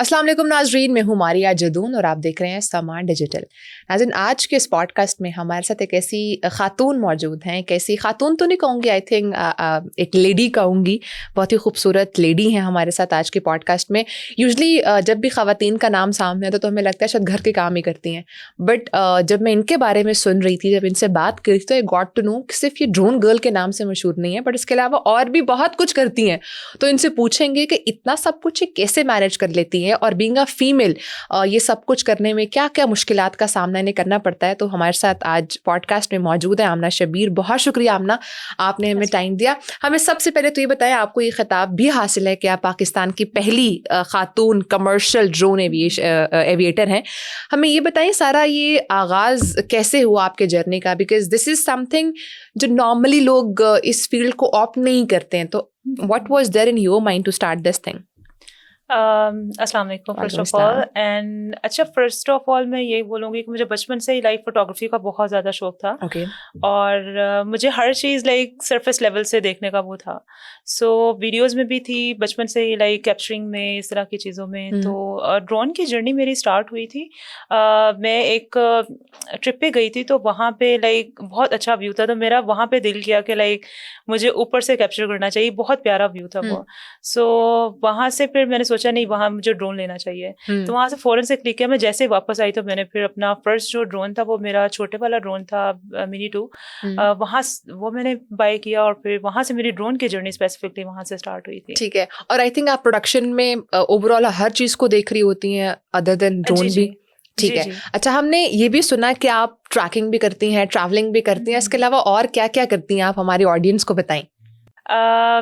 अस्सलाम वालेकुम नाजरीन, मैं हूँ मारिया जदून और आप देख रहे हैं समान डिजिटल। नाज़रीन, आज के इस पॉडकास्ट में हमारे साथ एक ऐसी खातून मौजूद हैं। एक ऐसी खातून तो नहीं कहूँगी, आई थिंक एक लेडी कहूँगी। बहुत ही खूबसूरत लेडी हैं हमारे साथ आज के पॉडकास्ट में। यूजली जब भी ख़वातीन का नाम सामने आता तो हमें लगता है शायद घर के काम ही करती हैं, बट जब मैं इनके बारे में सुन रही थी, जब इनसे बात करी तो आई गॉट टू नो कि सिर्फ ये ड्रोन गर्ल के नाम से मशहूर नहीं है, बट इसके अलावा और भी बहुत कुछ करती हैं। तो इनसे पूछेंगे कि इतना सब कुछ ये कैसे मैनेज कर लेती है और बीइंग अ फीमेल ये सब कुछ करने में क्या क्या मुश्किलात का सामना इन्हें करना पड़ता है। तो हमारे साथ आज पॉडकास्ट में मौजूद है आमना शबीर। बहुत शुक्रिया आमना, आपने हमें टाइम दिया। हमें सबसे पहले तो ये बताएं, आपको ये खिताब भी हासिल है कि आप पाकिस्तान की पहली खातून कमर्शियल ड्रोन एविएटर हैं। हमें ये बताएं सारा ये आगाज़ कैसे हुआ आपके जर्नी का, बिकॉज दिस इज़ समथिंग जो नॉर्मली लोग इस फील्ड को ऑप्ट नहीं करते हैं। तो what was there in your mind to start this thing? अस्सलाम वालेकुम फर्स्ट ऑफ ऑल एंड अच्छा, फर्स्ट ऑफ ऑल मैं यही बोलूँगी कि मुझे बचपन से ही लाइक फोटोग्राफी का बहुत ज़्यादा शौक था। और मुझे हर चीज़ लाइक सरफेस लेवल से देखने का वो था। सो वीडियोस में भी थी बचपन से ही, लाइक कैप्चरिंग में, इस तरह की चीज़ों में। तो ड्रोन की जर्नी मेरी स्टार्ट हुई थी। मैं एक ट्रिप पे गई थी, तो वहाँ पे लाइक बहुत अच्छा व्यू था, तो मेरा वहाँ पे दिल किया कि लाइक मुझे ऊपर से कैप्चर करना चाहिए। बहुत प्यारा व्यू था वो। सो वहाँ से फिर मैंने सोचा नहीं, वहाँ मुझे ड्रोन लेना चाहिए। तो वहाँ से फौरन से क्लिक किया। मैं जैसे वापस आई तो मैंने फिर अपना फर्स्ट जो ड्रोन था वो मेरा छोटे वाला ड्रोन था, मिनी 2। वहाँ वो मैंने बाय किया और फिर वहाँ से मेरी ड्रोन की जर्नी स्पेसिफिकली वहाँ से स्टार्ट हुई थी। ठीक है। और आई थिंक आप प्रोडक्शन में ओवरऑल हर चीज़ को देख रही होती हैं अदर देन ड्रोन भी। ठीक है। अच्छा, हमने ये भी सुना कि आप ट्रैकिंग भी करती हैं, ट्रैवलिंग भी करती हैं। इसके अलावा और क्या क्या करती हैं आप, हमारी ऑडियंस को बताएं।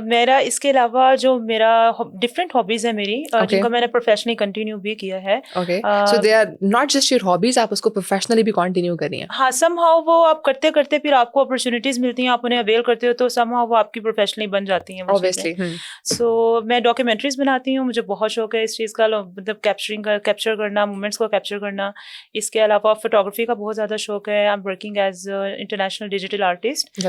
मेरा इसके अलावा जो मेरा डिफरेंट हॉबीज है मेरी, जिनको मैंने प्रोफेशनली कंटिन्यू भी किया है। So they are not just your hobbies, आप उसको प्रोफेशनली भी कंटिन्यू कर रही हैं। हाँ, समहाउ वो आप करते करते फिर आपको अपॉर्चुनिटीज मिलती हैं, आप उन्हें अवेल करते हो, तो समहाउ वो आपकी प्रोफेशनली बन जाती हैं ऑब्वियसली। सो मैं डॉक्यूमेंट्रीज बनाती हूँ, मुझे बहुत शौक है इस चीज़ का, मतलब कैप्चर करना, मूवमेंट्स को कैप्चर करना। इसके अलावा फोटोग्राफी का बहुत ज़्यादा शौक है। I am working as international digital artist.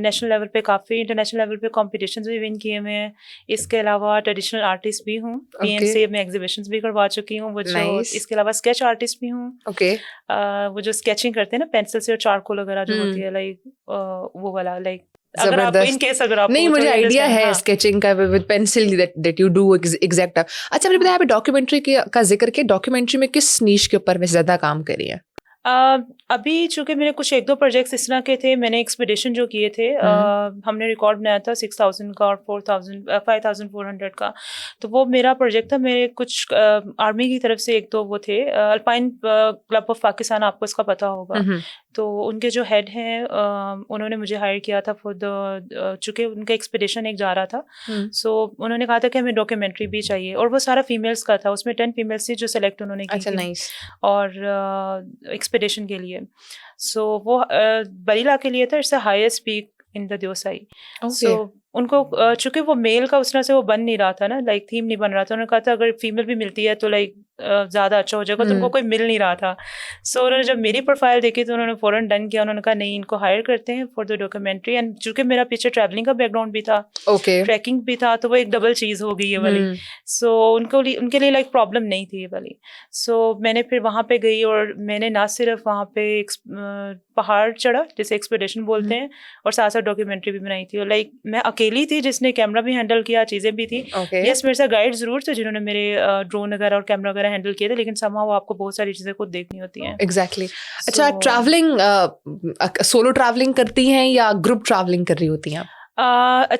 National level पे काफ़ी इंटरनेशनल लेवल पे कॉम्पिटिशंस भी विन किए हुए हैं। इसके अलावा ट्रेडिशनल आर्टिस्ट भी हूँ। PNC में एग्जीबिशंस भी करवा चुकी हूँ। वो जो इसके अलावा स्केच आर्टिस्ट भी हूँ। वो जो स्केचिंग करते हैं ना पेंसिल से और चारकोल वगैरह जो होती है, लाइक वो वाला, लाइक अगर आपको इन केस अगर आपको नहीं, मुझे आइडिया है स्केचिंग का with pencil that you do exact. अच्छा, मुझे बताया, डॉक्यूमेंट्री का जिक्र किया, डॉक्यूमेंट्री में किस नीश के ऊपर वैसे ज़्यादा काम करी है? अभी चूंकि मेरे कुछ 1-2 प्रोजेक्ट्स इस तरह के थे, मैंने एक्सपीडिशन जो किए थे, हमने रिकॉर्ड बनाया था 6000 का और 5400 का। तो वो मेरा प्रोजेक्ट था। मेरे कुछ आर्मी की तरफ से 1-2 वो थे, अल्पाइन क्लब ऑफ पाकिस्तान, आपको इसका पता होगा। तो उनके जो हेड हैं, उन्होंने मुझे हायर किया था फॉर द, चूंकि उनका एक्सपीडिशन एक जा रहा था। सो उन्होंने कहा था कि हमें डॉक्यूमेंट्री भी चाहिए, और वो सारा फीमेल्स का था। उसमें 10 फीमेल्स थी जो सेलेक्ट उन्होंने की थी और एक्सपीडिशन के लिए। सो वो बरीला के लिए था। It's the highest peak in the Deosai. So उनको चूंकि वो मेल का उस तरह से वो बन नहीं रहा था ना, लाइक थीम नहीं बन रहा था। उन्होंने कहा था अगर फीमेल भी मिलती है तो लाइक ज़्यादा अच्छा हो जाएगा, तो उनको कोई मिल नहीं रहा था। सो उन्होंने जब मेरी प्रोफाइल देखी तो उन्होंने फ़ौरन डन किया। उन्होंने कहा नहीं, इनको हायर करते हैं फॉर द डॉक्यूमेंट्री। एंड चूंकि मेरा पीछे ट्रैवलिंग का बैकग्राउंड भी था, ट्रैकिंग भी था, तो वो एक डबल चीज़ हो गई ये वाली। सो उनके लिए लाइक प्रॉब्लम नहीं थी ये वाली। सो मैंने फिर वहाँ पे गई और मैंने ना सिर्फ वहाँ पे पहाड़ चढ़ा, जैसे एक्सपीडिशन बोलते हैं, और साथ साथ डॉक्यूमेंट्री भी बनाई थी। और लाइक मैं अकेली थी जिसने कैमरा भी हैंडल किया, चीज़ें भी थी। यस, मेरे साथ गाइड ज़रूर थे जिन्होंने मेरे ड्रोन वगैरह और कैमरा वगैरह हैंडल किए थे, लेकिन समहाउ आपको बहुत सारी चीज़ें खुद देखनी होती हैं। एग्जैक्टली। अच्छा, ट्रैवलिंग सोलो ट्रैवलिंग करती हैं या ग्रुप ट्रैवलिंग कर रही होती हैं?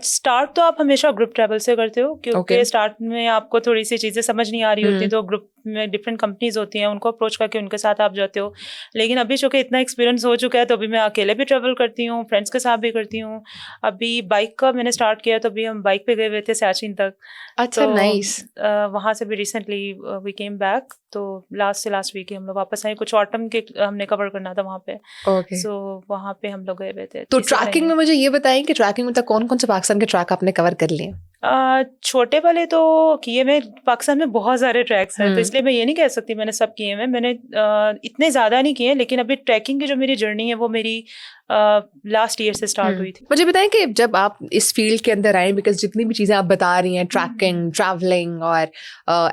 स्टार्ट तो आप हमेशा ग्रुप ट्रैवल से करते हो, क्योंकि स्टार्ट में आपको थोड़ी सी चीज़ें समझ नहीं आ रही होती, तो ग्रुप में डिफरेंट कंपनीज होती हैं, उनको अप्रोच करके उनके साथ आप जाते हो। लेकिन अभी चूँकि इतना एक्सपीरियंस हो चुका है, तो अभी मैं अकेले भी ट्रैवल करती हूँ, फ्रेंड्स के साथ भी करती हूँ। अभी बाइक का मैंने स्टार्ट किया, तो अभी हम बाइक पे गए हुए थे सियाचिन तक। अच्छा, नाइस। वहाँ से भी रिसेंटली वी केम बैक, तो लास्ट वीक ही हम लोग वापस आए। कुछ ऑटम के हमने कवर करना था वहाँ पे। सो वहाँ पे हम लोग गए हुए थे। तो ट्रैकिंग में मुझे ये बताएं कि ट्रैकिंग में कौन कौन से पाकिस्तान के ट्रैक आपने कवर कर लिए? छोटे वाले तो किए मैं, पाकिस्तान में बहुत सारे ट्रैक्स हैं, तो इसलिए मैं ये नहीं कह सकती मैंने सब किए हैं। मैंने इतने ज़्यादा नहीं किए, लेकिन अभी ट्रैकिंग की जो मेरी जर्नी है वो मेरी लास्ट ईयर से स्टार्ट हुई थी। मुझे बताएं कि जब आप इस फील्ड के अंदर आए, बिकॉज जितनी भी चीज़ें आप बता रही हैं, ट्रैकिंग, ट्रैवलिंग और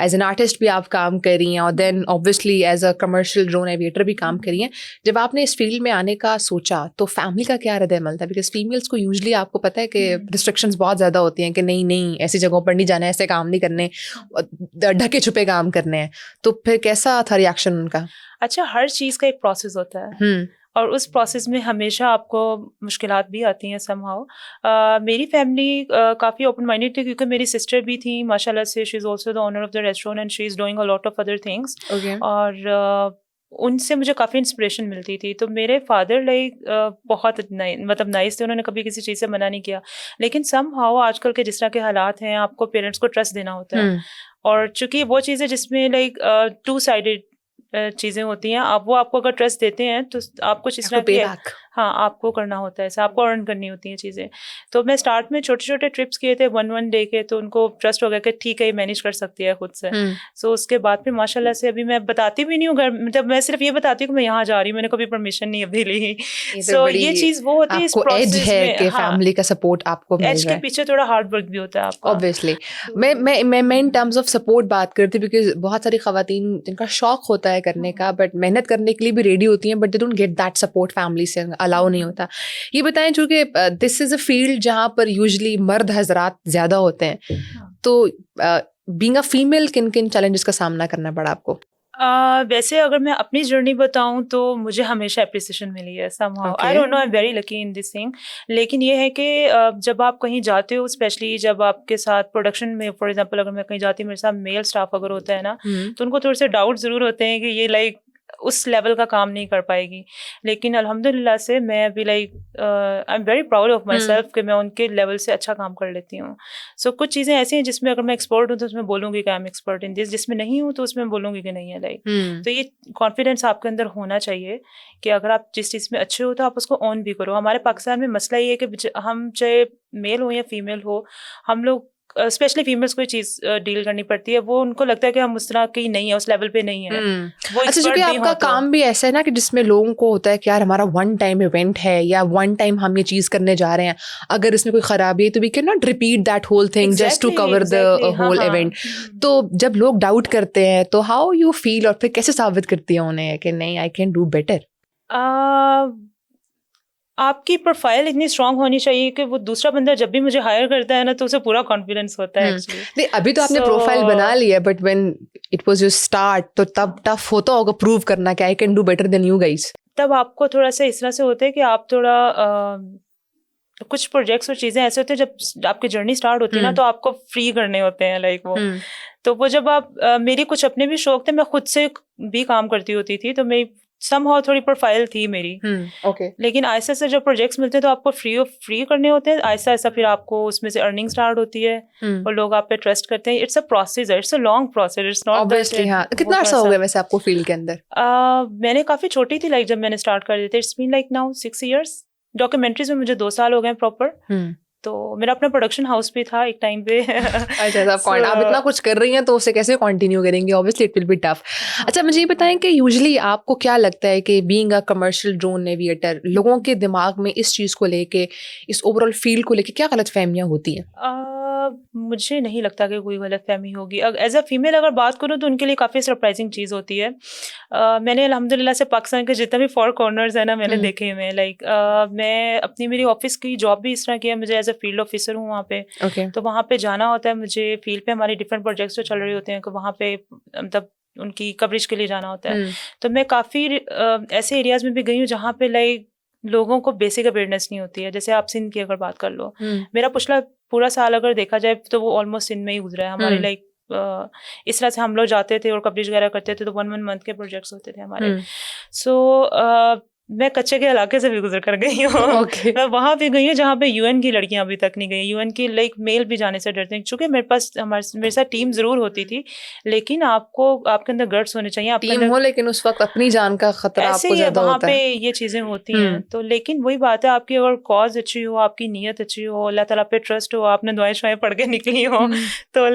एज एन आर्टिस्ट भी आप काम कर रही हैं और then obviously as a commercial drone aviator भी काम कर रही हैं, जब आपने इस फील्ड में आने का सोचा तो फैमिली का क्या रद्द-ए-अमल था? बिकॉज फीमेल्स को यूजली आपको पता है कि रिस्ट्रिक्शंस बहुत ज़्यादा होती हैं कि नहीं ऐसी जगहों पर नहीं जाना है, ऐसे काम नहीं करने, ढके छुपे काम करने हैं, तो फिर कैसा था रिएक्शन उनका? अच्छा, हर चीज़ का एक प्रोसेस होता है और उस प्रोसेस में हमेशा आपको मुश्किलात भी आती हैं समहाउ। मेरी फैमिली काफ़ी ओपन माइंडेड थी क्योंकि मेरी सिस्टर भी थी माशाल्लाह से, she is also the owner of the restaurant and she is doing a lot of other things. और उनसे मुझे काफ़ी इंस्पिरेशन मिलती थी। तो मेरे फादर बहुत मतलब नाइस थे, उन्होंने कभी किसी चीज़ से मना नहीं किया। लेकिन समहाउ आजकल के जिस तरह के हालात हैं, आपको पेरेंट्स को ट्रस्ट देना होता है और चूँकि वो चीज़ें जिसमें टू साइडेड चीज़ें होती हैं, आप वो आपको अगर ट्रस्ट देते हैं तो आपको इस तरह की हाँ आपको करना होता है ऐसा, आपको अर्न करनी होती हैं चीज़ें। तो मैं स्टार्ट में छोटे छोटे ट्रिप्स किए थे 1 डे के, तो उनको ट्रस्ट हो गया कि ठीक है ये मैनेज कर सकती है खुद से। सो उसके बाद फिर माशाल्लाह से अभी मैं बताती भी नहीं हूँ घर, मतलब मैं सिर्फ ये बताती हूँ कि मैं यहाँ जा रही हूँ, मैंने कभी परमिशन नहीं अभी ली। सो ये चीज़ वो होती है इस प्रोसेस में, फैमिली का सपोर्ट आपको मिल रहा है। एज के पीछे थोड़ा हार्ड वर्क भी होता है आपका ऑब्वियसली। मैं इन टर्म्स ऑफ सपोर्ट बात करती हूँ बिकॉज बहुत सारी खवातीन जिनका शौक होता है करने का बट मेहनत करने के लिए भी रेडी होती हैं, but they don't get that support, family से अलाउ नहीं होता। ये बताएं, चूंकि दिस इज अ फील्ड जहाँ पर यूजली मर्द हजरात ज्यादा होते हैं, तो बीइंग अ फीमेल किन किन चैलेंजेस का सामना करना पड़ा आपको? वैसे अगर मैं अपनी जर्नी बताऊं तो मुझे हमेशा अप्रिसिएशन मिली है somehow. I don't know, I am very lucky in this thing. लेकिन ये है कि जब आप कहीं जाते हो, स्पेशली जब आपके साथ प्रोडक्शन में, फॉर एग्जांपल अगर मैं कहीं जाती हूँ, मेरे साथ मेल स्टाफ अगर होता है ना, तो उनको थोड़े से डाउट ज़रूर होते हैं कि ये उस लेवल का काम नहीं कर पाएगी। लेकिन अल्हम्दुलिल्लाह से मैं अभी I am very proud of my self कि मैं उनके लेवल से अच्छा काम कर लेती हूँ। सो कुछ चीज़ें ऐसी हैं जिसमें अगर मैं एक्सपर्ट हूँ तो उसमें बोलूँगी कि I am expert in this, जिसमें नहीं हूँ तो उसमें बोलूँगी कि नहीं है तो ये कॉन्फिडेंस आपके अंदर होना चाहिए कि अगर आप जिस चीज़ में अच्छे हो तो आप उसको ऑन भी करो। हमारे पाकिस्तान में मसला ये है कि हम चाहे मेल हो या फीमेल हो, हम लोग स्पेशली फीमेल्स को ये चीज़ डील करनी पड़ती है। वो उनको लगता है कि हम उस तरह की नहीं है, उस लेवल पे नहीं है। वो अच्छा, क्योंकि आपका काम भी ऐसा है ना कि जिसमें लोगों को होता है कि यार हमारा वन टाइम इवेंट है या वन टाइम हम ये चीज़ करने जा रहे हैं, अगर इसमें कोई खराबी है तो we can not repeat that whole thing just to cover the whole event. तो जब लोग डाउट करते हैं तो हाउ यू फील और फिर कैसे साबित करती है उन्हें कि नहीं आई कैन डू बेटर? आपकी प्रोफाइल इतनी स्ट्रांग होनी चाहिए कि वो दूसरा बंदा जब भी मुझे हायर करता है ना तो उसे पूरा कॉन्फिडेंस होता है एक्चुअली। नहीं, अभी तो आपने प्रोफाइल बना लिया, but when it was your start तो तब टफ होता होगा प्रूव करना कि I can do better than you guys. तब आपको थोड़ा सा इस तरह से होता है कि आप थोड़ा कुछ प्रोजेक्ट्स और चीज़ें ऐसे होते हैं जब आपकी जर्नी स्टार्ट होती है ना तो आपको फ्री करने होते हैं वो। तो वो जब आप मेरी कुछ अपने भी शौक थे, मैं खुद से भी काम करती होती थी, तो मेरी समहाउ थोड़ी प्रोफाइल थी मेरी। लेकिन ऐसे से जब प्रोजेक्ट्स मिलते हैं तो आपको फ्री करने होते हैं, ऐसा ऐसा फिर आपको उसमें से अर्निंग स्टार्ट होती है और लोग आप पे ट्रस्ट करते हैं। It's a process, it's a long process, it's not obviously. हाँ, कितना अर्सा हो गया वैसे आपको फील्ड के अंदर? मैंने काफ़ी छोटी थी जब मैंने स्टार्ट कर दिया था। It's been now 6 years। Documentaries में मुझे 2 साल हो गए प्रॉपर। तो मेरा अपना प्रोडक्शन हाउस भी था एक टाइम पे। अच्छा, आप इतना कुछ कर रही हैं तो उसे कैसे कंटिन्यू करेंगे? Obviously it will be tough. अच्छा, मुझे ये बताएं कि यूजुअली आपको क्या लगता है कि being a commercial drone aviator, लोगों के दिमाग में इस चीज़ को लेके, इस ओवरऑल फील्ड को लेके क्या गलतफहमियां होती हैं? मुझे नहीं लगता कि कोई गलतफहमी होगी। एज अ फीमेल अगर बात करूँ तो उनके लिए काफ़ी सरप्राइजिंग चीज़ होती है। मैंने अल्हम्दुलिल्लाह से पाकिस्तान के जितने भी 4 कॉर्नर्स हैं ना मैंने देखे हुए हैं। मैं मेरी ऑफिस की जॉब भी इस तरह की है, मुझे एज अ फील्ड ऑफिसर हूँ वहाँ पे। तो वहाँ पे जाना होता है मुझे, फील्ड पे हमारे डिफरेंट प्रोजेक्ट्स जो चल रहे होते हैं, वहाँ पे मतलब उनकी कवरेज के लिए जाना होता है। तो मैं काफ़ी ऐसे एरियाज में भी गई हूँ जहाँ पे लोगों को बेसिक अवेयरनेस नहीं होती है। जैसे आप सिंध की अगर बात कर लो, मेरा पिछला पूरा साल अगर देखा जाए तो वो ऑलमोस्ट सिंध में ही गुजरा है हमारे। इस तरह से हम लोग जाते थे और कवरेज वगैरह करते थे, तो 1 मंथ के प्रोजेक्ट्स होते थे हमारे। सो मैं कच्चे के इलाके से भी गुजर कर गई हूँ। मैं वहाँ भी गई हूँ जहाँ पे यूएन की लड़कियाँ अभी तक नहीं गई। यूएन की मेल भी जाने से डरते हैं, चूँकि मेरे साथ टीम ज़रूर होती थी, लेकिन आपके अंदर गट्स होने चाहिए। आपके टीम हो लेकिन उस वक्त अपनी जान का खतरा आपको ज़्यादा होता है। वहाँ पे ये चीज़ें होती हैं। तो लेकिन वही बात है, आपकी अगर कॉज अच्छी हो, आपकी नीयत अच्छी हो, अल्लाह ताला पे ट्रस्ट हो, आपने दुआएं शुआएं पढ़ के निकली हो, तो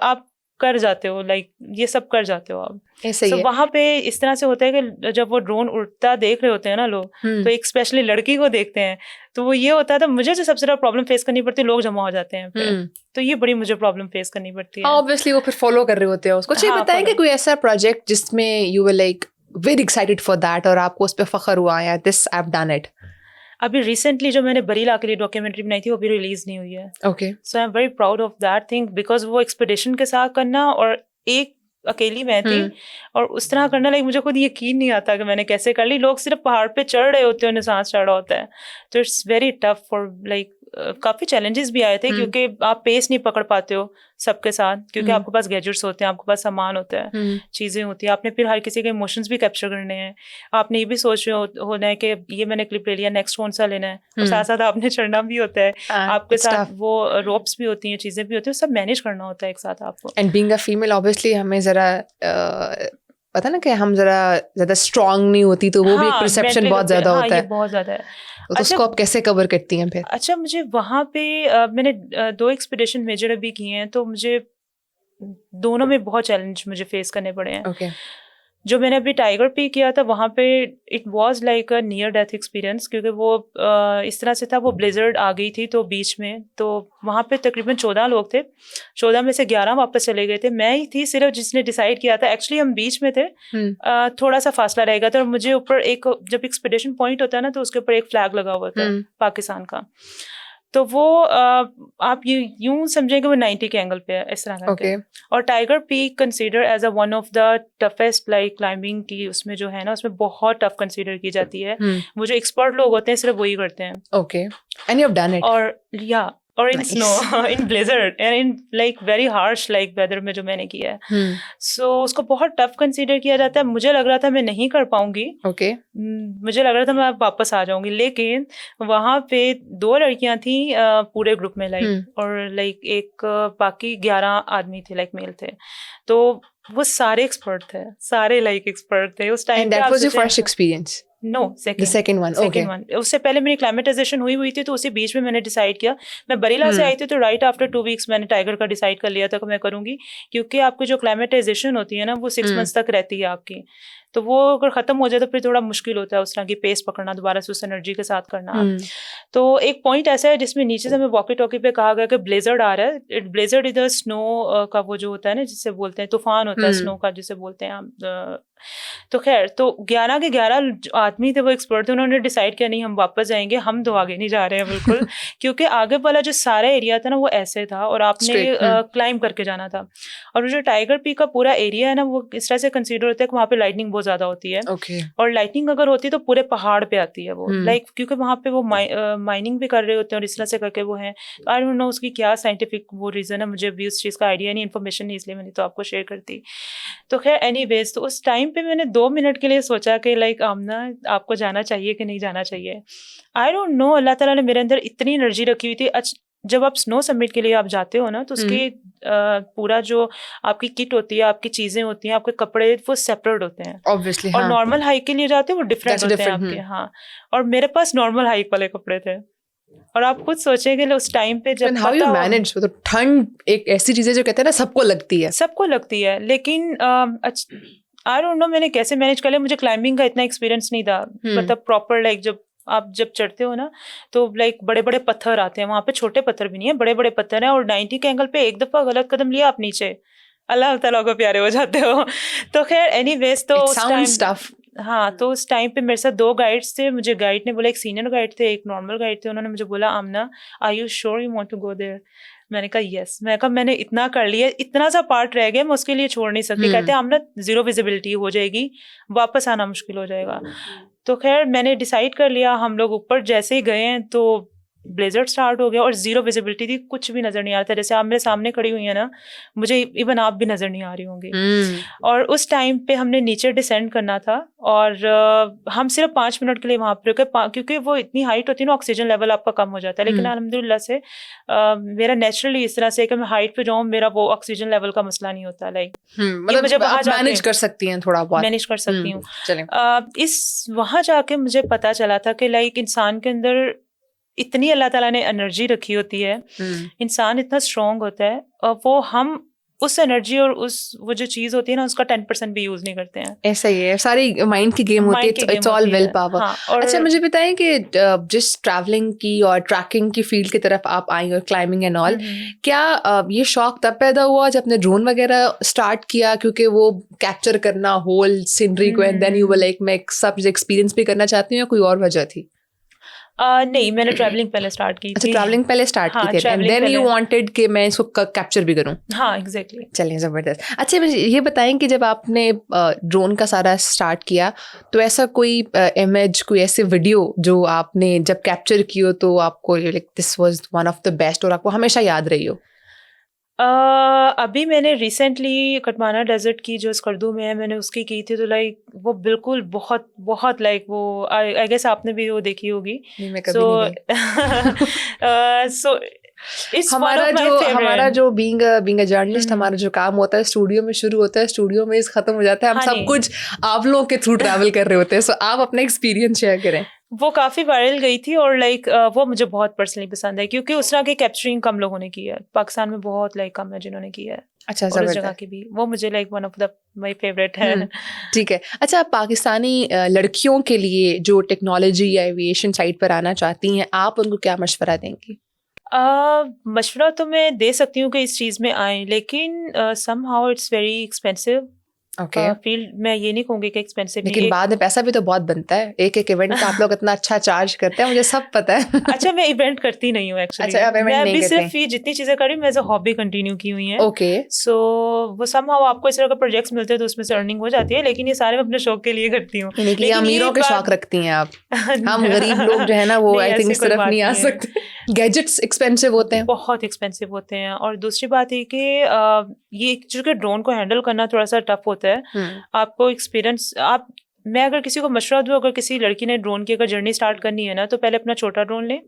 आप कर जाते हो, लाइक ये सब कर जाते हो आप। ऐसे ही So, है। वहाँ पे इस तरह से होता है कि जब वो ड्रोन उड़ता देख रहे होते हैं ना लोग, तो एक स्पेशली लड़की को देखते हैं, तो वो ये होता था मुझे जो सबसे ज्यादा प्रॉब्लम फेस करनी पड़ती है, लोग जमा हो जाते हैं पे, तो ये बड़ी मुझे प्रॉब्लम फेस करनी पड़ती है। ऑब्वियसली वो फिर फॉलो कर रहे होते हैं उसको। अच्छा, हाँ, बताएंगे follow। कोई ऐसा प्रोजेक्ट जिसमें you were like very excited for that और आपको उस पर फख्र हुआ या this I have done it? अभी रिसेंटली जो मैंने बरीला के लिए डॉक्यूमेंट्री बनाई थी वो भी रिलीज नहीं हुई है। Okay. So I am very proud of that thing, because वो एक्सपेडिशन के साथ करना और एक अकेली मैं थी और उस तरह करना, लाइक मुझे खुद यकीन नहीं आता कि मैंने कैसे कर ली। लोग सिर्फ पहाड़ पे चढ़ रहे होते हैं, उन्हें सांस चढ़ रहा होता है, तो it's very tough for like काफी चैलेंजेस भी आए थे क्योंकि आप पेस नहीं पकड़ पाते हो सबके साथ, क्योंकि आपके पास गैजेट्स होते हैं, आपके पास सामान होता है, चीजें होती है, आपने फिर हर किसी के इमोशंस भी कैप्चर करने हैं, आपने ये भी सोच रहे होना है कि ये मैंने क्लिप ले लिया, नेक्स्ट कौन सा लेना है, और साथ साथ आपने चढ़ना भी होता है, आपके साथ वो रोप्स भी होती हैं, चीजें भी होती हैं, सब मैनेज करना होता है एक साथ आपको। And being a female obviously हमें जरा पता ना कि हम जरा ज्यादा स्ट्रांग नहीं होती, तो वो भी एक परसेप्शन बहुत ज्यादा होता है, बहुत ज्यादा है। तो उसको आप कैसे कवर करती हैं फिर? अच्छा, मुझे वहाँ पे मैंने 2 एक्सपीडिशन मेजर अभी किए हैं, तो मुझे दोनों में बहुत चैलेंज मुझे फेस करने पड़े हैं। ओके। जो मैंने अभी टाइगर पी किया था वहाँ पे it was like a near death experience, क्योंकि वो इस तरह से था, वो ब्लेजर्ड आ गई थी तो बीच में, तो वहाँ पे तकरीबन 14 लोग थे, 14 में से 11 वापस चले गए थे, मैं ही थी सिर्फ जिसने डिसाइड किया था। एक्चुअली हम बीच में थे, थोड़ा सा फासला रहेगा था, और मुझे ऊपर एक, जब एक्सपेडिशन पॉइंट होता है ना, तो उसके ऊपर एक फ्लैग लगा हुआ था पाकिस्तान का, तो वो आप यूं समझेंगे वो 90 के एंगल पे है इस तरह करके। और Tiger Peak consider as a one of the toughest like climbing की, उसमें जो है ना, उसमें बहुत टफ कंसीडर की जाती है। वो जो एक्सपर्ट लोग होते हैं सिर्फ वही करते हैं। Okay, and you have done it? और या और in snow, in blizzard and in like very harsh like weather में जो मैंने किया है, सो उसको बहुत टफ कंसीडर किया जाता है। मुझे लग रहा था मैं नहीं कर पाऊंगी, मुझे लग रहा था मैं वापस आ जाऊंगी, लेकिन वहां पे 2 लड़कियां थी पूरे ग्रुप में, लाइक और लाइक एक बाकी 11 आदमी थे, लाइक मेल थे, तो वो सारे एक्सपर्ट थे, सारे लाइक एक्सपर्ट थे उस time. And that was your first experience? No, second one. उससे पहले मेरी क्लाइमेटाइजेशन हुई थी, तो उसी बीच में मैंने डिसाइड किया। मैं बरीला से आई थी, तो राइट आफ्टर 2 वीक्स मैंने टाइगर का डिसाइड कर लिया था कि मैं करूंगी, क्योंकि आपकी जो क्लाइमेटाइजेशन होती है ना, वो 6 मंथ्स तक रहती है आपकी, तो वो अगर खत्म हो जाए तो फिर थोड़ा मुश्किल होता है उस तरह की पेस पकड़ना, दोबारा से उस एनर्जी के साथ करना। तो एक पॉइंट ऐसा है जिसमें नीचे से हमें वॉकी टॉकी पे कहा गया कि ब्लेजर्ड आ रहा है। ब्लेजर्ड इधर स्नो का वो जो होता है ना, जिसे बोलते हैं तूफान होता है स्नो का, जिसे बोलते हैं हम। तो खैर, तो 11 के 11 आदमी थे, वो एक्सपर्ट थे, उन्होंने डिसाइड किया नहीं हम वापस जाएंगे, हम तो आगे नहीं जा रहे हैं बिल्कुल क्योंकि आगे वाला जो सारा एरिया था ना वो ऐसे था, और आपने क्लाइंब करके जाना था। और जो टाइगर पीक का पूरा एरिया है ना, वो इस तरह से कंसीडर होता है कि वहाँ पे लाइटनिंग बहुत ज्यादा होती है, और लाइटनिंग अगर होती है तो पूरे पहाड़ पे आती है वो, लाइक क्योंकि वहाँ पे वो माइनिंग भी कर रहे होते हैं, और इस तरह से करके वो है। आई डोंट नो उसकी क्या साइंटिफिक वो रीजन है, मुझे भी उस चीज का आइडिया नहीं, इन्फॉर्मेशन नहीं, इसलिए मैंने तो आपको शेयर करती। तो खैर एनीवेज, तो उस टाइम पे मैंने 2 मिनट के लिए सोचा कि लाइक आमना, आपको जाना चाहिए कि नहीं जाना चाहिए। आई डोंट नो, अल्लाह ताला ने मेरे अंदर इतनी एनर्जी रखी हुई थी। जब आप स्नो समिट के लिए आप जाते हो ना, तो उसके पूरा जो आपकी किट होती है, आपकी चीजें होती हैं, आपके कपड़े, वो सेपरेट होते हैं ऑब्वियसली। और नॉर्मल हाइक के लिए जाते हो वो डिफरेंट होते हैं आपके। हाँ, और मेरे पास नॉर्मल हाइक वाले कपड़े थे, और आप खुद सोचेंगे उस टाइम पे जब हाउ यू मैनेज, तो ठंड एक ऐसी चीज है जो कहते हैं ना सबको लगती है, लेकिन आई डोंट नो मैंने कैसे मैनेज कर लिया। मुझे क्लाइंबिंग का इतना एक्सपीरियंस नहीं था, मतलब प्रॉपर लाइक जब चढ़ते हो ना, तो लाइक बड़े बड़े पत्थर आते हैं वहां पे, छोटे पत्थर भी नहीं है, बड़े बड़े पत्थर हैं, और 90 के एंगल पे एक दफा गलत कदम लिया आप नीचे, अल्लाह ताला को प्यारे हो जाते हो। तो खैर एनीवेज, तो उस टाइम, हाँ, तो उस टाइम पे मेरे साथ 2 गाइड्स थे। मुझे गाइड ने बोला, एक सीनियर गाइड थे, एक नॉर्मल गाइड थे, उन्होंने मुझे बोला, Aamna are you sure you want to go there? मैंने कहा यस। मैं कहा मैंने इतना कर लिया, इतना सा पार्ट रह गया, मैं उसके लिए छोड़ नहीं सकती। कहते हैं आमना 0 विजिबिलिटी हो जाएगी, वापस आना मुश्किल हो जाएगा। तो खैर मैंने डिसाइड कर लिया। हम लोग ऊपर जैसे ही गए हैं तो ब्लेजर स्टार्ट हो गया, और 0 विजिबिलिटी थी, कुछ भी नजर नहीं आ रहा था। जैसे आप मेरे सामने खड़ी हुई है ना, मुझे इवन आप भी नजर नहीं आ रही होंगी। और उस टाइम पे हमने नीचे डिसेंड करना था, और हम सिर्फ 5 मिनट के लिए वहां पर रुके, क्योंकि वो इतनी हाइट होती है ना, ऑक्सीजन लेवल आपका कम हो जाता है। लेकिन अल्हम्दुलिल्लाह से मेरा नेचुरली इस तरह से कि मैं हाइट पे जाऊँ, मेरा वो ऑक्सीजन लेवल का मसला नहीं होता। लाइक मुझे मैनेज कर सकती हैं, थोड़ा बहुत मैनेज कर सकती हूँ। इस वहां जाके मुझे पता चला था कि लाइक इंसान के अंदर इतनी अल्लाह ताला ने एनर्जी रखी होती है, इंसान इतना स्ट्रांग होता है, और वो हम उस एनर्जी और उस वो जो चीज़ होती है ना उसका 10% भी यूज़ नहीं करते हैं। ऐसा ही है, सारी माइंड की गेम होती है, इट्स ऑल विल पावर। हाँ, और अच्छा मुझे बताएं कि जिस ट्रैवलिंग की और ट्रैकिंग की फील्ड की तरफ आप आई और क्लाइंबिंग एंड ऑल, क्या ये शौक तब पैदा हुआ जब आपने ड्रोन वगैरह स्टार्ट किया, क्योंकि वो कैप्चर करना होल सीनरी को and then you were like मैं सब एक्सपीरियंस भी करना चाहती हूँ, या कोई और वजह थी? नहीं, मैंने ट्रैवलिंग पहले स्टार्ट की अच्छा थी। ट्रैवलिंग पहले स्टार्ट हाँ, की थी एंड travelling देन यू पहले। वांटेड कि मैं इसको कैप्चर भी करूं। हाँ, एग्जैक्टली। चलिए ज़बरदस्त। अच्छा मुझे ये बताएं कि जब आपने ड्रोन का सारा स्टार्ट किया तो ऐसा कोई इमेज, कोई ऐसे वीडियो जो आपने जब कैप्चर की हो तो आपको like this was one of the best और आपको हमेशा याद रही हो? अभी मैंने रिसेंटली कटमाना डेजर्ट की जो स्कर्दू में है, मैंने उसकी की थी, तो लाइक वो बिल्कुल बहुत बहुत लाइक वो आई गेस आपने भी वो देखी होगी। नहीं मैं कभी नहीं गई। So it's one of my हमारा फेवरेट। जो बीइंग अ जर्नलिस्ट हमारा जो काम होता है स्टूडियो में शुरू होता है, स्टूडियो में खत्म हो जाता है, हम हाँ, सब नहीं। कुछ आप लोगों के थ्रू ट्रैवल कर रहे होते हैं। सो आप अपना एक्सपीरियंस शेयर करें। वो काफ़ी वायरल गई थी और लाइक वो मुझे बहुत पर्सनली पसंद है, क्योंकि उस तरह की कैप्चरिंग कम लोगों ने की है। पाकिस्तान में बहुत लाइक कम है जिन्होंने की है। अच्छा और उस जगह ज़बरदस्त। की भी वो मुझे like one of the my favourite है। ठीक है। अच्छा आप पाकिस्तानी लड़कियों के लिए जो टेक्नोलॉजी या एविएशन साइड पर आना चाहती हैं, आप उनको क्या मशवरा देंगी? मशवरा तो मैं दे सकती हूँ कि इस चीज़ में आएँ, लेकिन somehow it's very expensive okay field. मैं ये नहीं कहूँगी कि एक्सपेंसिव नहीं लेकिन है। बाद में पैसा भी तो बहुत बनता है, एक एक इवेंट का आप लोग इतना अच्छा चार्ज करते हैं, मुझे सब पता है। अच्छा, मैं इवेंट करती नहीं हूँ एक्चुअली। अच्छा, आप event मैं नहीं अभी करते सिर्फ ये जितनी चीज़ें कर रही हूँ मैं एज अ हॉबी कंटिन्यू की हुई हैं। ओके सो वो समहाउ आपको इस तरह का प्रोजेक्ट्स मिलते हैं तो उसमें से अर्निंग हो जाती है, लेकिन ये सारे मैं अपने शौक के लिए करती हूँ। यानी कि ये लेकिन अमीरों के बात- शौक रखती हैं आप। हम गरीब लोग जो है ना वो नहीं, आई थिंक ऐसी इस कोई तरफ बात नहीं आ नहीं है। सकते। गैजेट्स एक्सपेंसिव होते हैं। बहुत एक्सपेंसिव होते हैं, और दूसरी बात ये कि ये चूंकि ड्रोन को हैंडल करना थोड़ा सा टफ होता है। आपको एक्सपीरियंस मैं अगर किसी को मशवरा दूँ, अगर किसी लड़की ने ड्रोन की अगर जर्नी स्टार्ट करनी है ना, तो पहले अपना छोटा ड्रोन लें,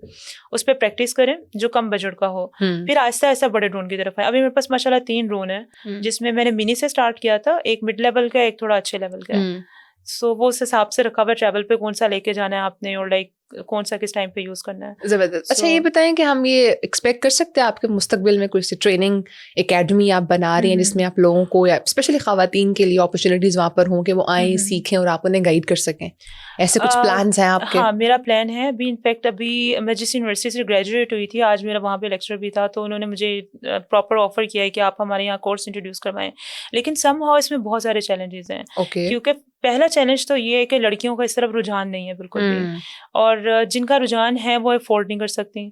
उस पर प्रैक्टिस करें जो कम बजट का हो, फिर आहिस्ता आहिस्ता बड़े ड्रोन की तरफ आए। अभी मेरे पास माशाल्लाह 3 ड्रोन है, जिसमें मैंने मिनी से स्टार्ट किया था, एक मिड लेवल का, एक थोड़ा अच्छे लेवल का है। सो वो उस हिसाब से रखा हुआ ट्रैवल पे कौन सा लेके जाना है आपने, और लाइक कौन सा किस टाइम पे यूज करना है। जबरदस्त। अच्छा ये बताएं कि हम ये एक्सपेक्ट कर सकते हैं आपके मुस्तकबिल में कोई ट्रेनिंग एकेडमी आप बना रही हैं जिसमें आप लोगों को या स्पेशली ख़वातीन के लिए अपॉर्चुनिटीज़ वहाँ पर हों कि वो आएँ सीखें और आप उन्हें गाइड कर सकें, ऐसे कुछ प्लान्स हैं आपके? हाँ, मेरा प्लान है अभी। इनफैक्ट अभी मैं जिस यूनिवर्सिटी से ग्रेजुएट हुई थी, आज मेरा वहाँ पे लेक्चर भी था, तो उन्होंने मुझे प्रॉपर ऑफर किया है कि आप हमारे यहाँ कोर्स इंट्रोड्यूस करवाएं। लेकिन समहाउ इसमें बहुत सारे चैलेंजेस हैं। ओके क्योंकि पहला चैलेंज तो ये है कि लड़कियों का इस तरफ रुझान नहीं है बिल्कुल भी, और जिनका रुझान है वो अफोर्ड नहीं कर सकती,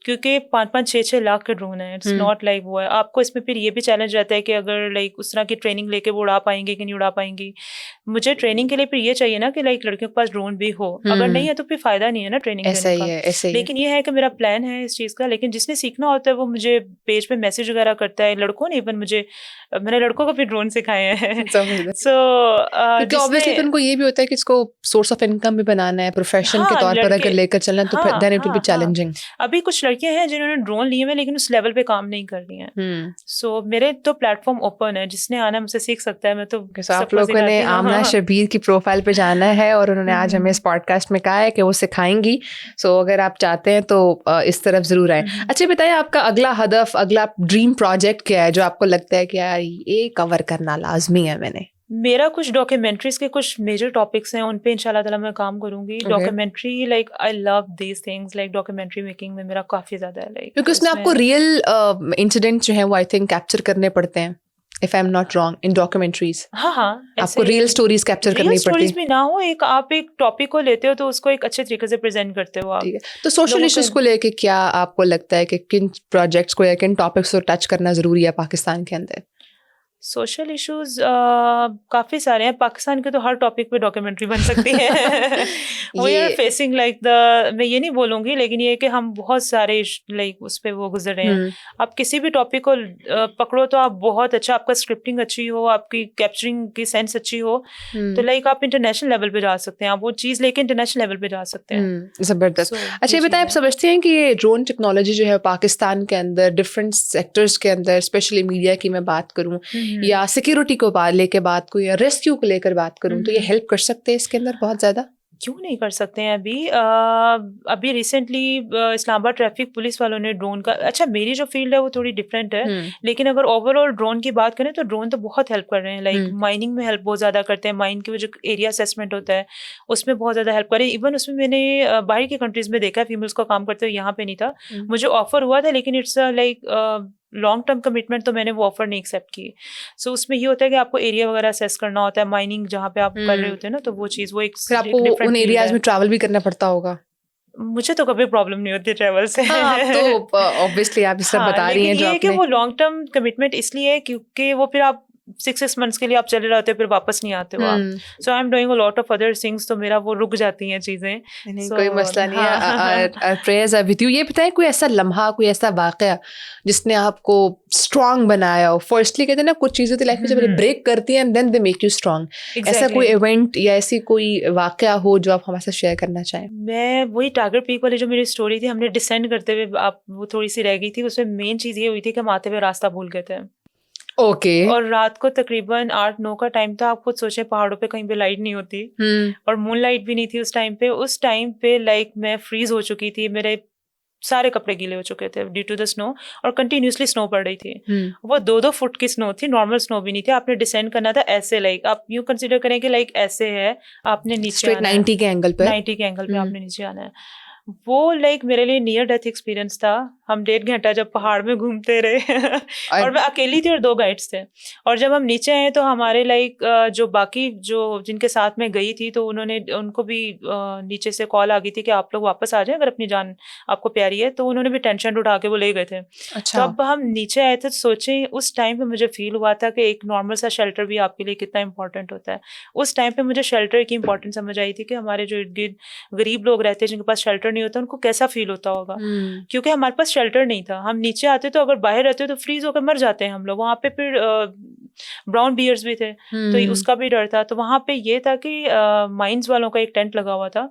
क्योंकि 5-5, 6-6 लाख के ड्रोन है। इट्स नॉट लाइक वो है। आपको इसमें फिर ये भी चैलेंज रहता है कि अगर लाइक उस तरह की ट्रेनिंग लेके वो उड़ा पाएंगे कि नहीं उड़ा पाएंगी। मुझे ट्रेनिंग के लिए फिर ये चाहिए ना कि लाइक लड़कियों के पास ड्रोन भी हो। अगर नहीं है तो फिर फायदा नहीं है ना ट्रेनिंग ऐसा देने ही का। है, ऐसा ही है। लेकिन ये है कि मेरा प्लान है इस चीज़ का। लेकिन जिसने सीखना होता है वो मुझे पेज पे मैसेज वगैरह करता है, लड़कों ने इवन मैंने लड़कों को भी ड्रोन सिखाए हैं। जबरदस्त। सो क्योंकि ऑब्वियसली उनको ये भी होता है कि इसको सोर्स ऑफ इनकम भी बनाना है, प्रोफेशन के हाँ, तौर पर अगर लड़के लेकर चलना है तो हाँ, देन इट विल बी हाँ, चैलेंजिंग। अभी कुछ लड़कियां हैं जिन्होंने ड्रोन लिए हुए लेकिन उस लेवल पे काम नहीं कर रही हैं। सो मेरे तो प्लेटफॉर्म ओपन है, जिसने आना मुझसे सीख सकता है। मैं तो आप लोगों ने आमना शबीर की प्रोफाइल पे जाना है और उन्होंने आज हमें इस पॉडकास्ट में कहा है कि वो सिखाएंगी। सो अगर आप चाहते हैं तो इस तरफ जरूर आए। अच्छा बताइए आपका अगला हदफ, अगला ड्रीम प्रोजेक्ट क्या है जो आपको लगता है कि यार ये कवर करना लाजमी है? मैंने मेरा कुछ डॉक्यूमेंट्रीज के कुछ मेजर टॉपिक्स हैं, उन पे इंशाल्लाह ताला मैं काम करूंगी। Documentary like I love these things, like documentary making में मेरा काफी ज्यादा है लाइक, क्योंकि उसमें आपको रियल इंसिडेंट जो है वो आई थिंक कैप्चर करने पड़ते हैं, if I am not wrong, in documentaries. हाँ, आपको रियल स्टोरीज कैप्चर करनी पड़ती है। भी ना हो, आप एक टॉपिक को लेते हो तो उसको एक अच्छे तरीके से प्रेजेंट करते हो आप। ठीक है, तो सोशल इश्यूज को लेके क्या आपको लगता है कि किन प्रोजेक्ट्स को या किन टॉपिक्स को टच करना जरूरी है पाकिस्तान के अंदर? सोशल इश्यूज काफ़ी सारे हैं। पाकिस्तान के तो हर टॉपिक पे डॉक्यूमेंट्री बन सकती है। वी आर फेसिंग लाइक मैं ये नहीं बोलूँगी, लेकिन ये कि हम बहुत सारे लाइक उस पे वो गुजर रहे हैं। आप किसी भी टॉपिक को पकड़ो तो आप बहुत अच्छा, आपका स्क्रिप्टिंग अच्छी हो, आपकी कैप्चरिंग की सेंस अच्छी हो, तो लाइक आप इंटरनेशनल लेवल पे जा सकते हैं। आप वो चीज़ लेके इंटरनेशनल लेवल पे जा सकते हैं। जबरदस्त। अच्छा ये बताएं, आप समझते हैं कि ये ड्रोन टेक्नोलॉजी जो है पाकिस्तान के अंदर डिफरेंट सेक्टर्स के अंदर, स्पेशली मीडिया की मैं बात करूँ या सिक्योरिटी को लेके बात करूँ या रेस्क्यू को लेकर बात करूँ, तो ये हेल्प कर सकते हैं इसके अंदर बहुत ज़्यादा? क्यों नहीं कर सकते हैं अभी अभी रिसेंटली इस्लामाबाद ट्रैफिक पुलिस वालों ने ड्रोन का, अच्छा मेरी जो फील्ड है वो थोड़ी डिफरेंट है, लेकिन अगर ओवरऑल ड्रोन की बात करें तो ड्रोन तो बहुत हेल्प कर रहे हैं, लाइक माइनिंग में हेल्प बहुत ज़्यादा करते हैं, माइन की वो जो एरिया असेसमेंट होता है उसमें बहुत ज़्यादा हेल्प करे, इवन उसमें मैंने बाहर की कंट्रीज़ में देखा है फीमेल्स को काम करते हुए, यहाँ पे नहीं था, मुझे ऑफर हुआ था लेकिन it's like long term commitment, तो मैंने वो ऑफर नहीं एक्सेप्ट की। सो उसमें ये होता है कि आपको एरिया वगैरह असेस करना होता है, माइनिंग जहाँ पे आप कर रहे होते हैं ना, तो वो चीज़ वो एक फिर आपको उन एरियाज में ट्रैवल भी करना पड़ता होगा। मुझे तो कभी प्रॉब्लम नहीं होती ट्रैवल से। हाँ, तो ऑब्वियसली आप इस सब बता रही हैं जो ये है कि आपने। वो लॉन्ग टर्म कमिटमेंट इसलिए है क्योंकि वो फिर आप 6 मंथ्स के लिए आप चले रहते हो, फिर वापस नहीं आते हो आप। So I am doing a lot of other things, तो मेरा वो रुक जाती हैं चीजें। नहीं, कोई मसला नहीं है। Prayers are with you. ये बताएं कोई ऐसा लम्हा, कोई ऐसा वाकया जिसने आपको स्ट्रांग बनाया हो। फर्स्टली कहते हैं ना कुछ चीजें तो लाइफ में जब ब्रेक करती हैं then they make you strong. ऐसा कोई इवेंट या ऐसी कोई वाकया हो जो आप हमारे साथ शेयर करना चाहें? मैं वही टाइगर पीक वाली जो मेरी स्टोरी थी, हमने डिसेंड करते हुए आप वो थोड़ी सी रह गई थी, उसमें मेन चीज ये हुई थी कि हम आते हुए रास्ता भूल गए थे। ओके। और रात को तकरीबन 8-9 का टाइम था। आप खुद सोचें पहाड़ों पे कहीं पे लाइट नहीं होती और मून लाइट भी नहीं थी उस टाइम पे। उस टाइम पे लाइक मैं फ्रीज हो चुकी थी, मेरे सारे कपड़े गीले हो चुके थे ड्यू टू द स्नो, और कंटिन्यूसली स्नो पड़ रही थी। वो 2-2 फुट की स्नो थी, नॉर्मल स्नो भी नहीं थी। आपने डिसेंड करना था ऐसे, लाइक आप यूं कंसीडर करें कि लाइक ऐसे है, आपने नीचे आना है 90 के एंगल पे, 90 के एंगल पे आपने नीचे आना है। वो लाइक मेरे लिए नियर डेथ एक्सपीरियंस था। हम 1.5 घंटा जब पहाड़ में घूमते रहे और मैं अकेली थी और 2 गाइड्स थे। और जब हम नीचे आए तो हमारे लाइक जो बाकी जो जिनके साथ में गई थी, तो उनको भी नीचे से कॉल आ गई थी कि आप लोग वापस आ जाएं अगर अपनी जान आपको प्यारी है। तो उन्होंने भी टेंशन उठा के वो ले गए थे। अच्छा। तो अब हम नीचे आए थे, सोचें उस टाइम पे मुझे फील हुआ था कि एक नॉर्मल सा शेल्टर भी आपके लिए कितना इंपॉर्टेंट होता है। उस टाइम पे मुझे शेल्टर की इंपॉर्टेंस समझ आई थी कि हमारे जो इर्द गिर्द गरीब लोग रहते हैं जिनके पास शेल्टर नहीं होता, उनको कैसा फील होता होगा। क्योंकि हमारे पास शेल्टर नहीं था। हम नीचे आते तो अगर बाहर रहते तो फ्रीज होकर मर जाते हैं हम लोग। वहाँ पे फिर ब्राउन बियर्स भी थे, तो उसका भी डर था। तो वहाँ पे ये था कि माइंस वालों का एक टेंट लगा हुआ था,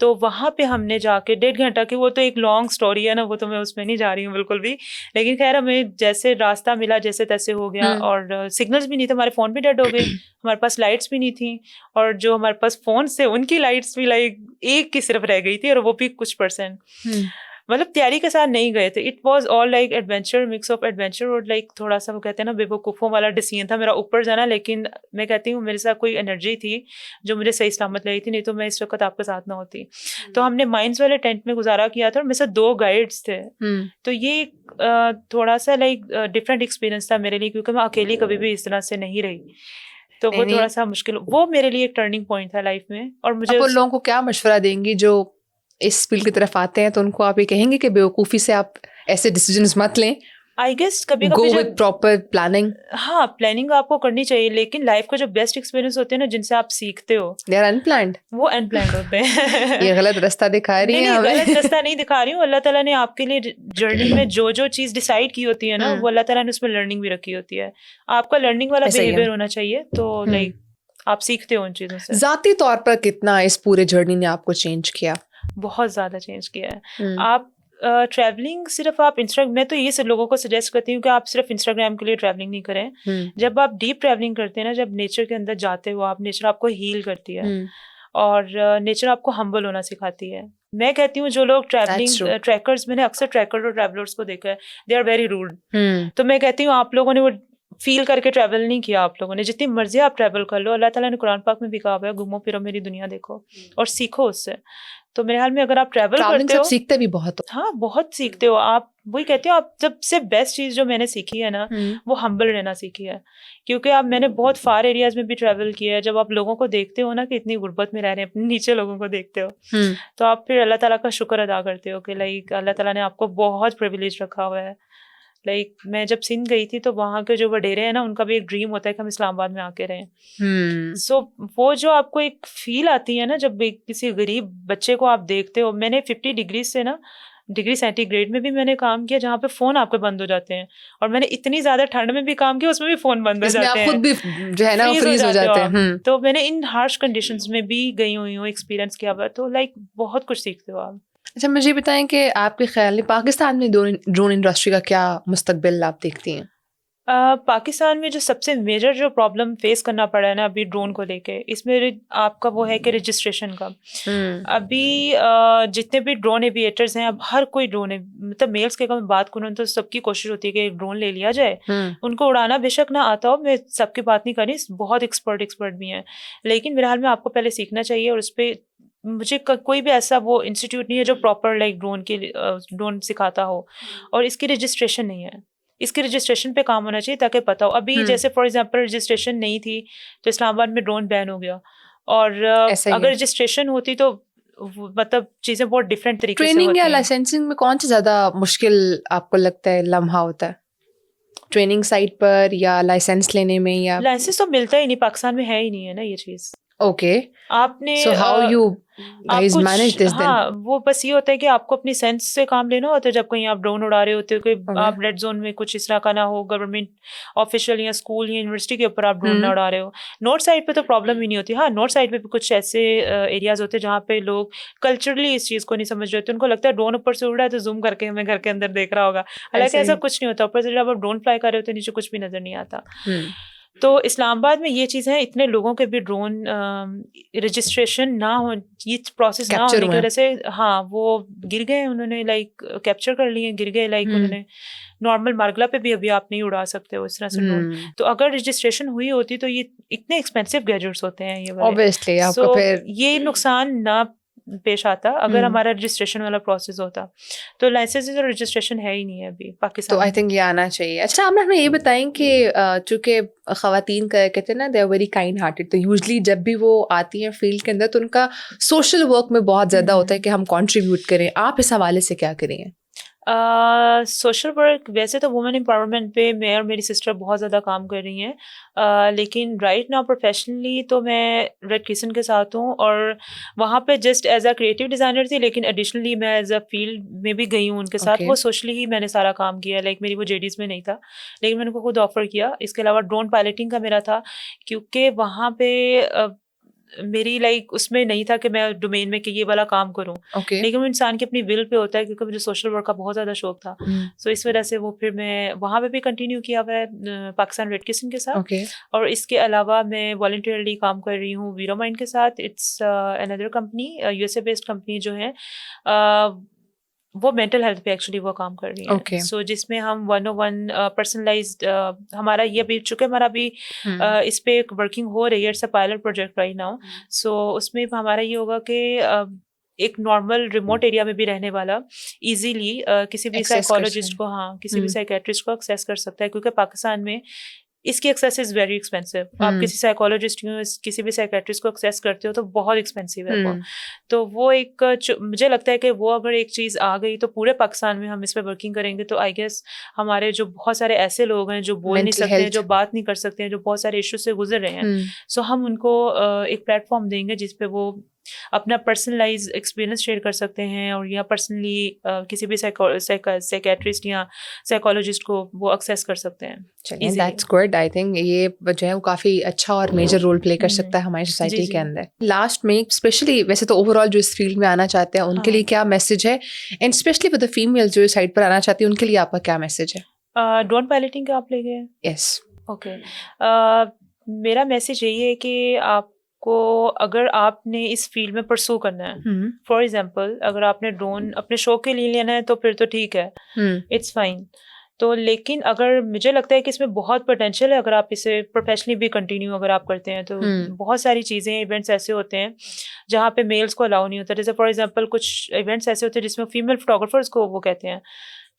तो वहाँ पे हमने जाके 1.5 घंटा की, वो तो एक लॉन्ग स्टोरी है ना, वो तो मैं उसमें नहीं जा रही हूँ बिल्कुल भी। लेकिन खैर हमें जैसे रास्ता मिला जैसे तैसे हो गया, और सिग्नल्स भी नहीं थे, हमारे फ़ोन भी डेड हो गए, हमारे पास लाइट्स भी नहीं थी, और जो हमारे पास फ़ोन थे उनकी लाइट्स भी लाइक एक की सिर्फ रह गई थी, और वो भी कुछ %। मतलब तैयारी के साथ नहीं गए थे। It was all like adventure, mix of adventure और लाइक थोड़ा सा वो कहते हैं ना बेवकूफ़ों वाला डिसीजन था मेरा ऊपर जाना। लेकिन मैं कहती हूँ मेरे साथ कोई एनर्जी थी जो मुझे सही सलामत लगी थी, नहीं तो मैं इस वक्त आपके साथ ना होती। तो हमने माइंस वाले टेंट में गुजारा किया था, और मेरे साथ 2 गाइड्स थे। तो ये थोड़ा सा लाइक डिफरेंट एक्सपीरियंस था मेरे लिए, क्योंकि मैं अकेली कभी भी इस तरह से नहीं रही। तो वो थोड़ा सा मुश्किल, वो मेरे लिए एक टर्निंग पॉइंट था लाइफ में। और मुझे आप लोगों को क्या मशवरा देंगी जो इस फील्ड की तरफ आते हैं, तो उनको आप ये कहेंगे कि बेवकूफ़ी से आप ऐसे डिसीजंस मत लें? आई गेस कभी गो विद प्रॉपर प्लानिंग। हाँ, प्लानिंग आपको करनी चाहिए, लेकिन लाइफ का जो बेस्ट एक्सपीरियंस होते हैं ना, जिनसे आप सीखते हो, दे आर अनप्लान्ड, वो अनप्लान्ड होते हैं। ये गलत रास्ता दिखा रही है हमें। गलत रास्ता नहीं दिखा रही हूँ। अल्लाह ताला ने आपके लिए जर्नी में जो जो चीज़ डिसाइड की होती है ना, वो अल्लाह ताला ने उसमें लर्निंग भी रखी होती है। आपका लर्निंग वाला बिहेवियर होना चाहिए, तो लाइक आप सीखते हो उन चीज़ों से। ज़ाती तौर पर कितना इस पूरे जर्नी ने आपको चेंज किया? बहुत ज़्यादा चेंज किया है। आप ट्रैवलिंग सिर्फ आप मैं तो ये सब लोगों को सजेस्ट करती हूँ कि आप सिर्फ इंस्टाग्राम के लिए ट्रैवलिंग नहीं करें। जब आप डीप ट्रैवलिंग करते हैं ना, जब नेचर के अंदर जाते हो आप, नेचर आपको हील करती है, और नेचर आपको हम्बल होना सिखाती है। मैं कहती हूँ जो लोग ट्रैवलिंग ट्रैकर्स, मैंने अक्सर ट्रैकर्स और ट्रैवलर्स को देखा है, दे आर वेरी रूड। तो मैं कहती हूँ आप लोगों ने वो फील करके ट्रैवल नहीं किया। आप लोगों ने जितनी मर्जी आप ट्रैवल कर लो, अल्लाह ताला ने कुरान पाक में भी कहा है घूमो फिरो मेरी दुनिया देखो और सीखो उससे। तो मेरे ख्याल में अगर आप ट्रैवल करते हो, सीखते भी बहुत हो। हाँ, बहुत सीखते हो आप। वही कहती हूँ, आप सबसे बेस्ट चीज़ जो मैंने सीखी है ना, वो हम्बल रहना सीखी है। क्योंकि आप, मैंने बहुत फार एरियाज में भी ट्रैवल किया है। जब आप लोगों को देखते हो ना कि इतनी गुर्बत में रह रहे हैं, अपने नीचे लोगों को देखते हो, तो आप फिर अल्लाह ताला का शुक्र अदा करते हो कि लाइक अल्लाह ताला ने आपको बहुत प्रिविलेज रखा हुआ है। लाइक मैं जब सिंध गई थी, तो वहाँ के जो वडेरे हैं ना, उनका भी एक ड्रीम होता है कि हम इस्लामाबाद में आके रहें। सो वो जो आपको एक फील आती है ना, जब किसी गरीब बच्चे को आप देखते हो। मैंने 50 डिग्री से ना, डिग्री सेंटीग्रेड में भी मैंने काम किया, जहाँ पे फ़ोन आपके बंद हो जाते हैं। और मैंने इतनी ज़्यादा ठंड में भी काम किया, उसमें भी फ़ोन बंद हो जाते हैं, खुद भी जो है ना फ्रीज हो जाते हैं। तो मैंने इन हार्श कंडीशंस में भी गई हुई हूँ, एक्सपीरियंस किया हुआ। तो लाइक बहुत कुछ सीखते हो आप। अच्छा, मुझे बताएं कि आपके ख्याल में पाकिस्तान में ड्रोन इंडस्ट्री का क्या मुस्तकबिल आप देखती हैं? पाकिस्तान में जो सबसे मेजर जो प्रॉब्लम फेस करना पड़ा है ना अभी ड्रोन को लेके, इसमें आपका वो है कि रजिस्ट्रेशन का। अभी जितने भी ड्रोन एविएटर्स हैं, अब हर कोई ड्रोन है, मतलब मेल्स के अगर मैं बात करूँ तो सबकी कोशिश होती है कि ड्रोन ले लिया जाए। उनको उड़ाना बेशक ना आता हो, मैं सबकी बात नहीं कर रही, बहुत एक्सपर्ट भी हैं, लेकिन मेरे हाल में आपको पहले सीखना चाहिए। और उस पर मुझे कोई भी ऐसा वो इंस्टीट्यूट नहीं है जो प्रॉपर लाइक ड्रोन सिखाता हो, और इसकी रजिस्ट्रेशन नहीं है। इसकी रजिस्ट्रेशन पे काम होना चाहिए ताकि पता हो। अभी जैसे फॉर एग्जांपल रजिस्ट्रेशन नहीं थी तो इस्लामाबाद में ड्रोन बैन हो गया, और अगर रजिस्ट्रेशन होती तो मतलब चीजें बहुत डिफरेंट तरीके से होती हैं। ट्रेनिंग या लाइसेंसिंग में कौन सा ज्यादा मुश्किल आपको लगता है लम्हा होता है, ट्रेनिंग साइट पर या लाइसेंस लेने में? या लाइसेंस तो मिलता ही नहीं, पाकिस्तान में है ही नहीं है ना ये चीज। ओके, आपने so how you guys manage this then? हाँ, वो बस ये होता है कि आपको अपनी सेंस से काम लेना होता है जब कहीं आप ड्रोन उड़ा रहे होते हो, कि आप रेड जोन में कुछ इस तरह का ना हो, गवर्नमेंट ऑफिशियल या स्कूल या यूनिवर्सिटी के ऊपर आप ड्रोन ना उड़ा रहे हो। नॉर्थ साइड पे तो प्रॉब्लम ही नहीं होती। हाँ, नॉर्थ साइड पे भी कुछ ऐसे एरियाज होते हैं जहाँ पे लोग कल्चरली इस चीज को नहीं समझ रहे होते, उनको लगता है ड्रोन ऊपर से उड़ रहा है तो जूम करके हमें घर के अंदर देख रहा होगा, हालांकि ऐसा कुछ नहीं होता। ऊपर से जब आप ड्रोन फ्लाई कर रहे होते नीचे कुछ भी नजर नहीं आता। तो इस्लामाबाद में ये चीज़ है, इतने लोगों के भी ड्रोन रजिस्ट्रेशन ना हो, ये प्रोसेस ना होने की वजह से, हाँ, वो गिर गए, उन्होंने लाइक कैप्चर कर लिए, गिर गए, लाइक उन्होंने नॉर्मल मार्गला पे भी अभी आप नहीं उड़ा सकते हो इस तरह से ड्रोन। तो अगर रजिस्ट्रेशन हुई होती तो ये इतने एक्सपेंसिव गैजेट्स होते हैं ये वाले, ऑब्वियसली आपको फिर ये नुकसान ना पेश आता अगर हमारा रजिस्ट्रेशन वाला प्रोसेस होता। तो लाइसेंस और रजिस्ट्रेशन है ही नहीं है अभी पाकिस्तान। तो आई थिंक ये आना चाहिए। अच्छा, आप हमें ये बताएं कि चूंकि ख़वातीन का कहते हैं ना, they are very kind hearted, तो यूजली जब भी वो आती हैं फील्ड के अंदर तो उनका सोशल वर्क में बहुत ज़्यादा होता है कि हम कंट्रीब्यूट करें। आप इस हवाले से क्या करेंगे? सोशल वर्क वैसे तो वुमेन एम्पावरमेंट पे मैं और मेरी सिस्टर बहुत ज़्यादा काम कर रही हैं, लेकिन राइट नाउ प्रोफेशनली तो मैं रेड क्रिसेंट के साथ हूँ, और वहाँ पे just as a creative designer थी, लेकिन एडिशनली मैं एज अ फील्ड में भी गई हूँ उनके साथ। वो सोशली ही मैंने सारा काम किया, लाइक मेरी वो जेडीज़ में नहीं था, लेकिन मैंने उनको खुद ऑफर किया। इसके अलावा ड्रोन पायलटिंग का मेरा था, क्योंकि वहाँ पे मेरी लाइक उसमें नहीं था कि मैं डोमेन में कि ये वाला काम करूं, लेकिन वो इंसान की अपनी विल पे होता है, क्योंकि मुझे सोशल वर्क का बहुत ज़्यादा शौक था। सो इस वजह से वो फिर मैं वहाँ पे भी कंटिन्यू किया हुआ है पाकिस्तान रेड क्रिसेंट के साथ। और इसके अलावा मैं वॉलंटियरली काम कर रही हूँ वीरो माइंड के साथ। It's another company, USA based company जो है, वो मेंटल हेल्थ पे एक्चुअली वो काम कर रही है। सो जिसमें हम 101 पर्सनलाइज्ड, हमारा ये भी चूँकि हमारा भी इस पे एक वर्किंग हो रही है, it's a pilot project right now. So उसमें हमारा ये होगा कि एक नॉर्मल रिमोट एरिया में भी रहने वाला इजीली किसी भी साइकोलॉजिस्ट को, हाँ, किसी भी साइकेट्रिस्ट को एक्सेस कर सकता है, क्योंकि पाकिस्तान में इसकी एक्सेस इज वेरी एक्सपेंसिव। आप किसी साइकोलॉजिस्ट किसी भी साइकेट्रिस्ट को एक्सेस करते हो तो बहुत एक्सपेंसिव है वो। तो वो एक मुझे लगता है कि वो अगर एक चीज़ आ गई तो पूरे पाकिस्तान में हम इस पर वर्किंग करेंगे तो आई गेस हमारे जो बहुत सारे ऐसे लोग हैं जो बोल नहीं सकते हैं, जो बात नहीं कर सकते हैं, जो बहुत सारे इशू से गुजर रहे हैं, सो हम उनको एक प्लेटफॉर्म देंगे जिसपे वो अपना पर्सनलाइज एक्सपीरियंस शेयर कर सकते हैं, और या पर्सनली किसी भी साइकेट्रिस्ट या साइकोलॉजिस्ट को वो एक्सेस कर सकते हैं। That's good. आई थिंक ये जो है वो काफ़ी अच्छा और मेजर रोल प्ले कर सकता है हमारी सोसाइटी के अंदर। लास्ट में स्पेशली, वैसे तो ओवरऑल जो इस फील्ड में आना चाहते हैं उनके लिए क्या मैसेज है, and specially for the female जो इस साइड पर आना चाहती है उनके लिए आपका क्या मैसेज है? ड्रोन पायलटिंग का आप ले गए? यस। ओके, मेरा मैसेज यही है कि आप को अगर आपने इस फील्ड में परसू करना है, फॉर एग्जांपल अगर आपने ड्रोन अपने शौक के लिए लेना है तो फिर तो ठीक है, इट्स फाइन। तो लेकिन अगर मुझे लगता है कि इसमें बहुत पोटेंशियल है, अगर आप इसे प्रोफेशनली भी कंटिन्यू अगर आप करते हैं तो बहुत सारी चीज़ें, इवेंट्स ऐसे होते हैं जहाँ पे मेल्स को अलाउ नहीं होता। जैसे फॉर एग्जांपल कुछ इवेंट्स ऐसे होते हैं जिसमें फीमेल फोटोग्राफर्स को वो कहते हैं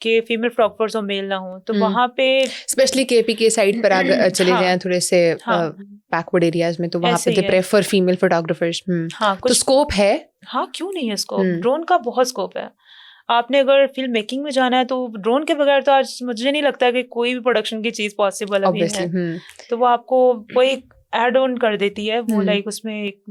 कि फीमेल फोटोग्राफर्स हो, मेल ना हो, तो वहाँ पे स्पेशली केपी के साइड पर अगर चले जाएं थोड़े से बैकवर्ड एरियाज में, तो वहाँ पे दे प्रेफर फीमेल फोटोग्राफर्स। तो स्कोप है? हाँ, क्यों नहीं है स्कोप? ड्रोन का बहुत स्कोप है। आपने अगर फिल्म मेकिंग में जाना है तो ड्रोन के बगैर तो आज मुझे नहीं लगता कि कोई भी प्रोडक्शन की चीज़ पॉसिबल अभी है। तो वो आपको कोई ऐड ऑन कर देती है, वो लाइक उसमें एक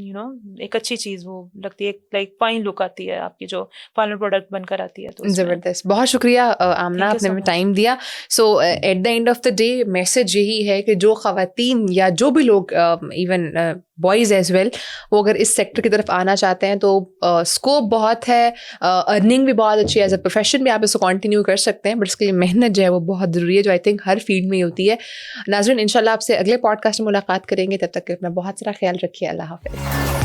एक अच्छी चीज़ वो लगती है, लाइक फाइन लुक आती है आपकी जो फाइनल प्रोडक्ट बनकर आती है। तो ज़बरदस्त, बहुत शुक्रिया आमना, आपने हमें टाइम दिया। So at the end of the day message यही है कि जो ख़वातीन या जो भी लोग इवन बॉयज़ एज वेल, वो अगर इस सेक्टर की तरफ आना चाहते हैं तो स्कोप बहुत है, अर्निंग भी बहुत अच्छी है, एज अ प्रोफेशन भी आप इसको कंटिन्यू कर सकते हैं, बट इसके लिए मेहनत जो है वो बहुत ज़रूरी है, जो आई थिंक हर फील्ड में ही होती है। नाज़रीन, इंशाल्लाह आपसे अगले पॉडकास्ट में मुलाकात करेंगे, तब तक अपना बहुत सारा ख्याल रखिए। अल्लाह हाफ़िज़।